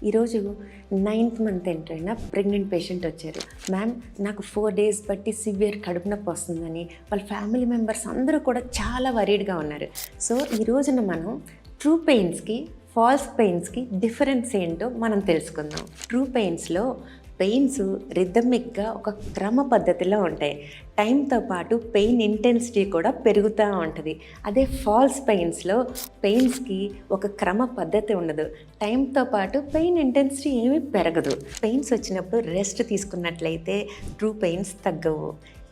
ఈరోజు 9th month enter అయిన pregnant patient వచ్చారు. మ్యామ్ నాకు 4 days బట్టి సివియర్ కడుపు నొప్పి వస్తుందని వాళ్ళ ఫ్యామిలీ మెంబర్స్ అందరూ కూడా చాలా వరీడ్గా ఉన్నారు. సో ఈ రోజున మనం ట్రూ పెయిన్స్కి ఫాల్స్ పెయిన్స్కి డిఫరెన్స్ ఏంటో మనం తెలుసుకుందాం. ట్రూ పెయిన్స్ రిథమిక్గా ఒక క్రమ పద్ధతిలో ఉంటాయి. టైంతో పాటు పెయిన్ ఇంటెన్సిటీ కూడా పెరుగుతూ ఉంటుంది. అదే ఫాల్స్ పెయిన్స్కి ఒక క్రమ పద్ధతి ఉండదు. టైంతో పాటు పెయిన్ ఇంటెన్సిటీ ఏమీ పెరగదు. పెయిన్స్ వచ్చినప్పుడు రెస్ట్ తీసుకున్నట్లయితే ట్రూ పెయిన్స్ తగ్గవు,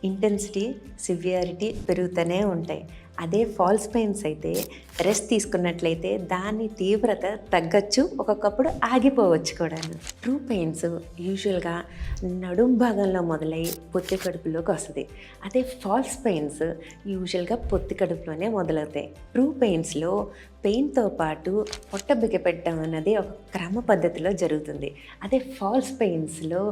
ఇంటెన్సిటీ సివియారిటీ పెరుగుతూనే ఉంటాయి. అదే ఫాల్స్ పెయిన్స్ అయితే రెస్ట్ తీసుకున్నట్లయితే దాని తీవ్రత తగ్గచ్చు, ఒక్కొక్కప్పుడు ఆగిపోవచ్చు కూడా. ట్రూ పెయిన్స్ యూజువల్గా నడుం భాగంలో మొదలై పొత్తి కడుపులోకి వస్తుంది. అదే ఫాల్స్ పెయిన్స్ యూజువల్గా పొత్తి కడుపులోనే మొదలవుతాయి. ట్రూ పెయిన్స్లో పెయిన్తో పాటు పొట్ట బిగపెట్టడం అన్నది ఒక క్రమ పద్ధతిలో జరుగుతుంది. అదే ఫాల్స్ పెయిన్స్లో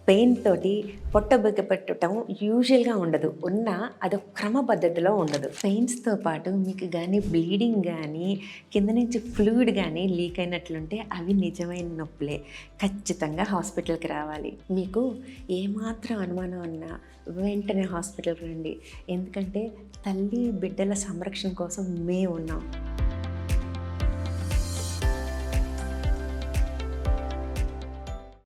పెయిన్ తోటి పొట్ట బిగపెట్టడం యూజువల్గా ఉండదు, ఉన్నా అదొక క్రమ పద్ధతిలో ఉండదు. పెయిన్స్తో పాటు మీకు కానీ బ్లీడింగ్ కానీ కింద నుంచి ఫ్లూయిడ్ కానీ లీక్ అయినట్లుంటే అవి నిజమైన నొప్పులే. ఖచ్చితంగా హాస్పిటల్కి రావాలి. మీకు ఏమాత్రం అనుమానం ఉన్నా వెంటనే హాస్పిటల్కి రండి. ఎందుకంటే తల్లి బిడ్డల సంరక్షణ కోసం మేము ఉన్నాం.